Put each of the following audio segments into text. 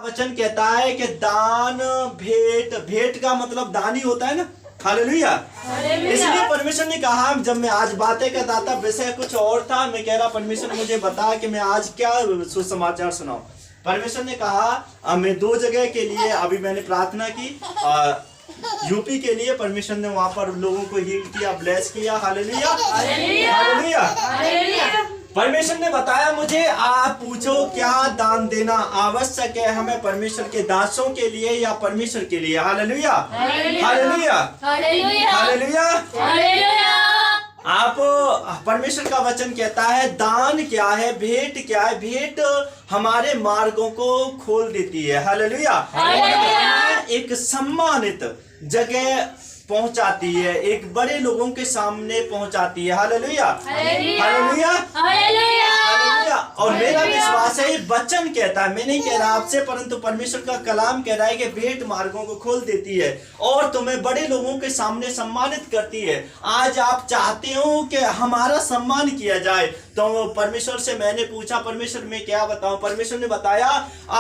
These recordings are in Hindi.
वचन कहता है कि दान भेंट, भेंट का मतलब दान ही होता है ना। हालेलुया। इसलिए परमेश्वर ने कहा, जब मैं आज बातें करता था विषय कुछ और था, मैं कह रहा परमेश्वर मुझे बता कि मैं आज क्या सुसमाचार सुनाऊं। परमेश्वर ने कहा मैं 2 जगह के लिए अभी मैंने प्रार्थना की, यूपी के लिए परमेश्वर ने वहां पर लोगों को हील किया, ब्लेस किया। Hallelujah hallelujah. परमेश्वर ने बताया मुझे, आप पूछो क्या दान देना आवश्यक है हमें परमेश्वर के दासों के लिए या परमेश्वर के लिए। Hallelujah hallelujah hallelujah. आप परमेश्वर का वचन कहता है दान क्या है, भेंट क्या है। भेंट हमारे मार्गों को खोल देती है। हालेलुया। एक सम्मानित जगह पहुंचाती है, एक बड़े लोगों के सामने पहुंचाती है। Hallelujah hallelujah hallelujah. और मेरा विश्वास है, ये वचन कहता है, मैं नहीं कह रहा आपसे, परंतु परमेश्वर का कलाम कह रहा है कि भेंट मार्गों को खोल देती है और तुम्हें बड़े लोगों के सामने सम्मानित करती है। आज आप चाहते हो कि हमारा सम्मान किया जाए, तो परमेश्वर से मैंने पूछा, परमेश्वर मैं क्या बताऊं। परमेश्वर ने बताया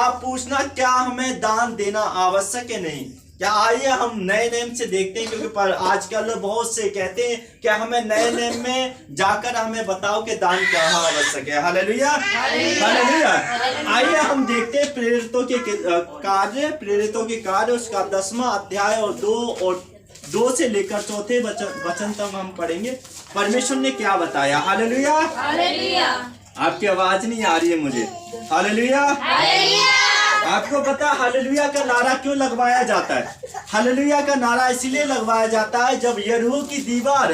आप पूछना क्या हमें दान देना आवश्यक है नहीं। क्या आइए हम नए नेम से देखते हैं, क्योंकि पर आजकल बहुत से कहते हैं कि हमें नए नेम में जाकर हमें बताओ कि दान क्या आवश्यक है। Hallelujah hallelujah. आइए हम देखते हैं प्रेरितों के कार्य उसका 10वां अध्याय और 2 से लेकर 4थे वचन तक हम पढ़ेंगे। परमेश्वर ने क्या बताया। Hallelujah hallelujah. आपकी आवाज नहीं आ रही है मुझे। Hallelujah hallelujah. आपको पता हालेलुया का नारा क्यों लगवाया जाता है? हालेलुया का नारा इसलिए लगवाया जाता है, जब यरीहो की दीवार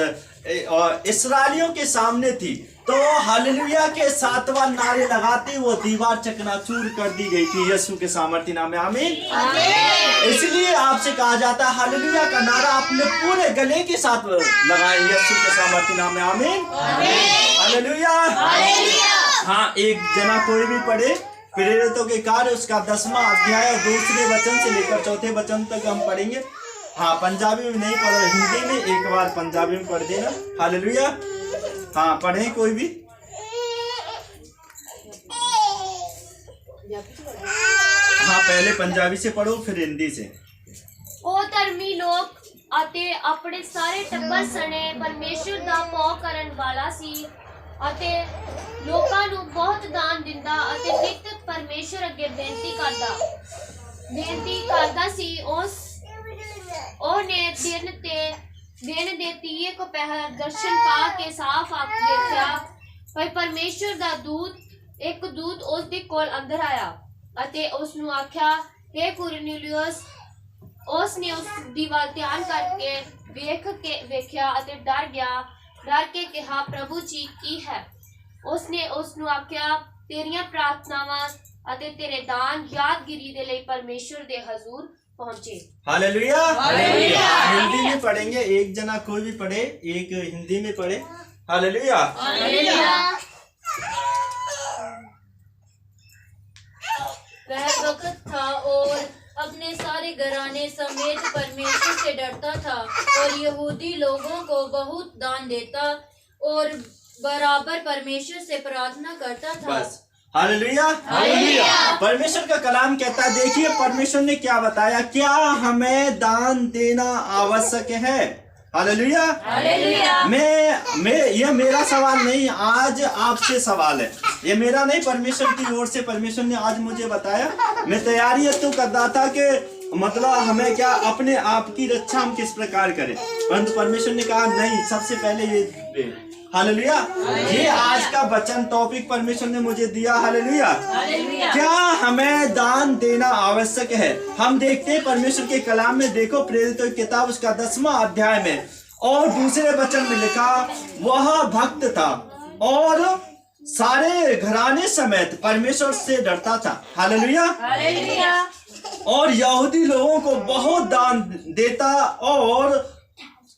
इस्राएलियों के सामने थी तो हालेलुया के 7वां नारे लगाते वो दीवार चकनाचूर कर दी गई थी यीशु के सामर्थ्य नाम में। आमीन। इसलिए आपसे कहा जाता है हालेलुया का नारा अपने पूरे गले के साथ लगाएं यीशु के सामर्थ्य नाम में। आमीन हालेलुया। हाँ, एक जना कोई भी पढ़े प्रेरितों के कार्य उसका 10वां अध्याय और 2 वचन से लेकर 4थे वचन तक हम पढ़ेंगे। हाँ, पंजाबी में नहीं पढ़ो, हिंदी में एक बार पंजाबी में पढ़ देना। हालेलुया। हाँ, पढ़े कोई भी। हाँ, पहले पंजाबी से पढ़ो फिर हिंदी से। ओ धर्मी लोग ਅਤੇ ਆਪਣੇ ਸਾਰੇ ਟੱਬਰ ਸਣੇ ਪਰਮੇਸ਼ਰ ਦਾ ਭੋਗ ਕਰਨ ਵਾਲਾ ਸੀ ਅਤੇ ਲੋਕਾਂ ਨੂੰ ਬਹੁਤ ਦਾਨ ਦਿੰਦਾ ਅਤੇ ਨਿਤ ਪਰਮੇਸ਼ਰ ਅੱਗੇ ਬੇਨਤੀ ਕਰਦਾ ਸੀ। ਉਹਨੇ ਦਿਨ ਦੇ 30 ਕੁ ਪਹਿਰ ਦਰਸ਼ਨ ਪਾ ਕੇ ਸਾਫ਼ ਅੱਖ ਦੇਖਿਆ। ਪਰ ਪਰਮੇਸ਼ਰ ਦਾ ਇੱਕ ਦੂਤ ਉਸ ਦੇ ਕੋਲ ਅੰਦਰ ਆਇਆ ਅਤੇ ਉਸ ਨੂੰ ਆਖਿਆ, हे ਕੁਰਨੀਲੀਅਸ। ਉਸ ਨੇ ਉਸ ਦੀ ਵੱਲ ਧਿਆਨ ਕਰਕੇ ਵੇਖਿਆ ਅਤੇ ਡਰ ਕੇ ਕਿਹਾ, ਪ੍ਰਭੂ ਜੀ ਕੀ ਹੈ? ਉਸਨੇ ਉਸ ਨੂੰ ਆਖਿਆ, ਤੇਰੀਆਂ ਪ੍ਰਾਰਥਨਾਵਾਂ ਅਤੇ ਤੇਰੇ ਦਾਨ यादगिरी ਦੇ ਲਈ परमेश्वर ਦੇ हजूर पहुंचे। Hallelujah hallelujah. हिंदी में पढ़ेंगे, एक जना कोई भी पढ़े, एक हिंदी में पढ़े। Hallelujah hallelujah. वह वक्त था और अपने सारे घराने समेत परमेश्वर से डरता था और यहूदी लोगों को बहुत दान देता और बराबर परमेश्वर से प्रार्थना करता था। बस। Hallelujah hallelujah. परमेश्वर का कलाम कहता है, देखिए परमेश्वर ने क्या बताया, क्या हमें दान देना आवश्यक है। Hallelujah hallelujah. ये मेरा सवाल नहीं, आज आपसे सवाल है, ये मेरा नहीं, परमेश्वर की ओर से परमेश्वर ने आज मुझे बताया। मैं तैयारी तो कर रहा था कि मतलब हमें क्या अपने आप की रक्षा हम किस प्रकार करें, परंतु परमेश्वर ने कहा नहीं, सबसे पहले ये। हालेलुया। ये आज का वचन टॉपिक परमेश्वर ने मुझे दिया। हालेलुया। क्या हमें दान देना आवश्यक है? हम देखते हैं परमेश्वर के कलाम में, देखो प्रेरितों की किताब उसका 10वां अध्याय में और 2 वचन में लिखा, वह भक्त था और सारे घराने समेत परमेश्वर से डरता था। Hallelujah hallelujah. और यहूदी लोगों को बहुत दान देता और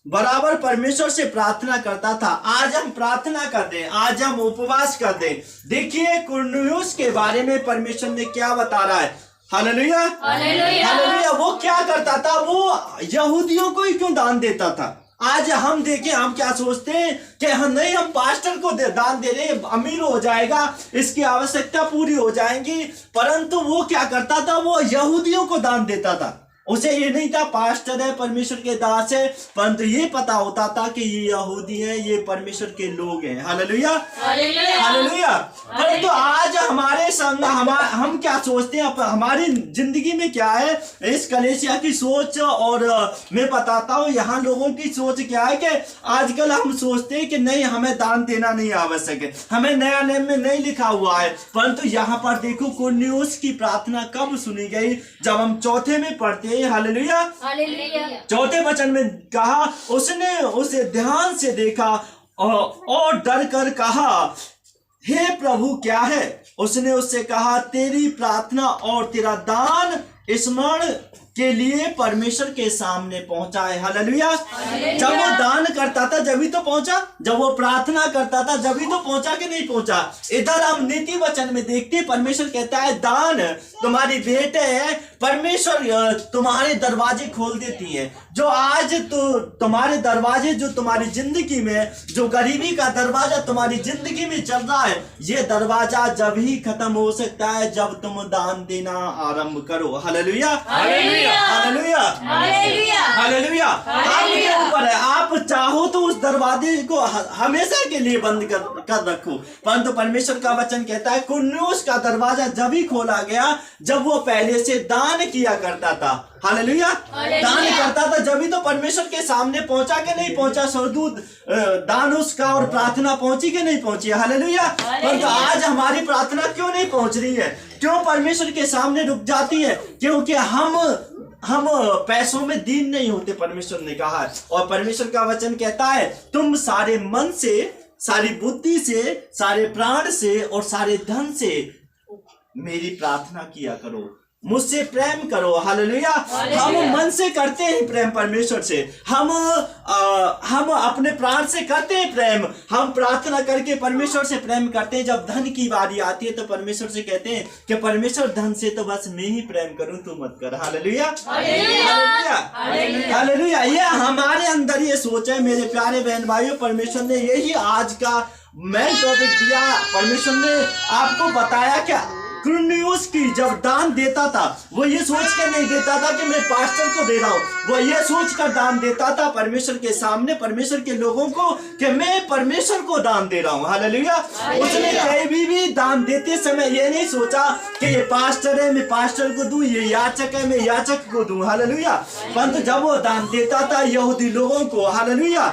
बराबर परमेश्वर से प्रार्थना करता था। आज हम प्रार्थना करते हैं, आज हम उपवास करते हैं। देखिए कुरनेलियुस के बारे में परमेश्वर ने क्या बता रहा है। Hallelujah hallelujah. वो क्या करता था? वो यहूदियों को ही क्यों दान देता था? आज हम देखें, हम क्या सोचते हैं कि हम नहीं, हम पास्टर को दान दे रहे, अमीर हो जाएगा, इसकी आवश्यकता पूरी हो जाएंगी। परंतु वो क्या करता था, वो यहूदियों को दान देता था। उसे ये नहीं था पास्टर है, परमेश्वर के दास है, परंतु ये पता होता था कि ये यहूदी है, ये परमेश्वर के लोग हैं। Hallelujah, hallelujah. परंतु आज हमारे संग हम क्या सोचते हैं, हमारी जिंदगी में क्या है, इस कलीसिया की सोच, और मैं बताता हूँ यहाँ लोगों की सोच क्या है कि आजकल हम सोचते हैं कि नहीं, हमें दान देना नहीं आवश्यक है, हमें नया नियम में नहीं लिखा हुआ है। परंतु यहाँ पर देखो, कुरनेलियुस की प्रार्थना कब सुनी गई, जब हम चौथे में पढ़ते हैं। हालेलुया, चौथे वचन में कहा, उसने उसे ध्यान से देखा और डर कर कहा, हे प्रभु क्या है? उसने उससे कहा, तेरी प्रार्थना और तेरा दान स्मरण के लिए परमेश्वर के सामने पहुंचा है। हालेलुया। जब वो दान करता था जब ही तो पहुंचा, जब वो प्रार्थना करता था जब ही तो पहुंचा कि नहीं पहुंचा। इधर हम नीति वचन में देखते हैं, परमेश्वर कहता है दान तुम्हारी भेंट है, परमेश्वर तुम्हारे दरवाजे खोल देती है। जो आज तो तुम्हारे दरवाजे, जो तुम्हारी जिंदगी में, जो गरीबी का दरवाजा तुम्हारी जिंदगी में चल रहा है, ये दरवाजा जब ही खत्म हो सकता है जब तुम दान देना आरंभ करो। Hallelujah, hallelujah, hallelujah, hallelujah. आपके ऊपर है, आप चाहो तो उस दरवाजे को हमेशा के लिए बंद कर रखो। परंतु परमेश्वर का वचन कहता है कुरनेलियुस का दरवाजा जब ही खोला गया जब वो पहले से दान किया करता था। हालेलुया, दान करता था जब ही तो परमेश्वर के सामने पहुंचा कि नहीं पहुंचा, स्वर्गदूत दान उसका और प्रार्थना पहुंची कि नहीं पहुंची। हालेलुया। परंतु आज हमारी प्रार्थना क्यों नहीं पहुंच रही है, क्यों परमेश्वर के सामने रुक जाती है? क्योंकि हम पैसों में दीन नहीं होते, परमेश्वर ने कहा है। और परमेश्वर का वचन कहता है तुम सारे मन से, सारी बुद्धि से, सारे प्राण से और सारे धन से मेरी प्रार्थना किया करो, मुझसे प्रेम करो। हालेलुया। हम मन से करते हैं प्रेम परमेश्वर से, हम अपने प्राण से करते हैं प्रेम, हम प्रार्थना करके परमेश्वर से प्रेम करते हैं। जब धन की बारी आती है तो परमेश्वर से कहते हैं कि परमेश्वर धन से तो बस मैं ही प्रेम करूं, तू मत कर। Hallelujah, hallelujah, hallelujah. ये हमारे अंदर ये सोच है मेरे प्यारे बहन भाइयों। परमेश्वर ने यही आज का मेन टॉपिक दिया। परमेश्वर ने आपको बताया क्या कुरनेलियुस की जब दान देता था वो ये सोच कर नहीं देता था कि मैं पास्टर को दे रहा हूँ, वो ये सोच कर दान देता था परमेश्वर के सामने, परमेश्वर के लोगों को, कि मैं परमेश्वर को दान दे रहा हूँ। हालेलुया। उसने कभी भी दान देते समय ये नहीं सोचा कि ये पास्टर है मैं पास्टर को दूं, ये याचक है मैं याचक को दूं। हालेलुया। परंतु जब वो दान देता था यहूदी लोगों को, हालेलुया,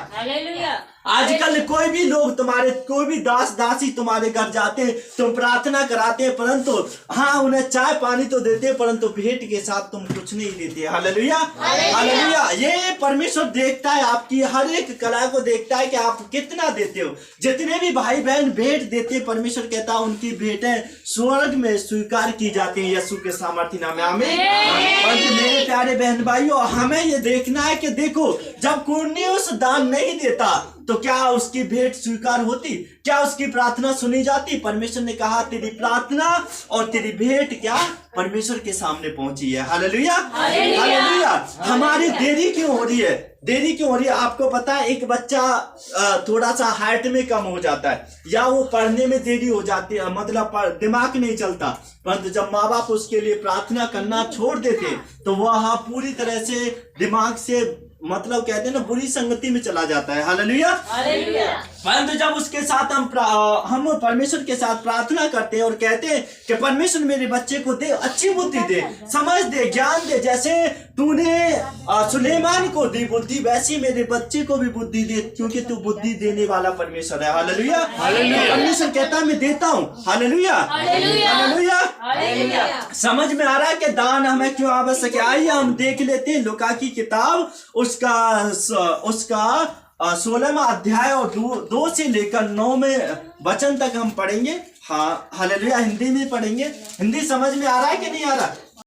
आजकल कोई भी लोग तुम्हारे, कोई भी दास दासी तुम्हारे घर जाते हैं, तुम प्रार्थना कराते हैं, परंतु हाँ उन्हें चाय पानी तो देते हैं, परंतु भेंट के साथ तुम कुछ नहीं देते। Hallelujah, hallelujah. ये परमेश्वर देखता है, आपकी हर एक कला को देखता है कि आप कितना देते हो। जितने भी भाई बहन भेंट देते हैं, परमेश्वर कहता है उनकी भेंटें स्वर्ग में स्वीकार की जाती है यीशु के सामर्थ्य नाम में। आमीन। परंतु मेरे प्यारे बहन भाइयों, हमें ये देखना है कि देखो जब कुरनेलियुस दान नहीं देता तो क्या उसकी भेंट स्वीकार होती, क्या उसकी प्रार्थना सुनी जाती? परमेश्वर ने कहा तेरी प्रार्थना और तेरी भेंट क्या परमेश्वर के सामने पहुंची है। Hallelujah, hallelujah. हमारी देरी क्यों हो रही है? देरी क्यों हो रही है? आपको पता है एक बच्चा थोड़ा सा हाइट में कम हो जाता है या वो पढ़ने में देरी हो जाती है, मतलब दिमाग नहीं चलता, परंतु जब माँ बाप उसके लिए प्रार्थना करना छोड़ देते तो वह पूरी तरह से दिमाग से, मतलब कहते हैं ना, बुरी संगति में चला जाता है। Hallelujah, hallelujah. परंतु जब उसके साथ हम परमेश्वर के साथ प्रार्थना करते हैं और कहते हैं कि परमेश्वर मेरे बच्चे को दे, अच्छी बुद्धि दे, समझ दे, ज्ञान दे, जैसे तूने सुलेमान को दी बुद्धि वैसी मेरे बच्चे को भी बुद्धि दे, क्योंकि तू बुद्धि देने वाला परमेश्वर है। Hallelujah, hallelujah. परमेश्वर कहता है मैं देता हूँ। Hallelujah, hallelujah, hallelujah. समझ में आ रहा है कि दान हमें क्यों आवश्यक है? आइए हम देख लेते हैं लूका की किताब, उसका 16वां अध्याय और 2 से लेकर 9 में वचन तक हम पढ़ेंगे। हाँ, हालेलुया। हिंदी में पढ़ेंगे। हिंदी समझ में आ रहा है कि नहीं आ रहा?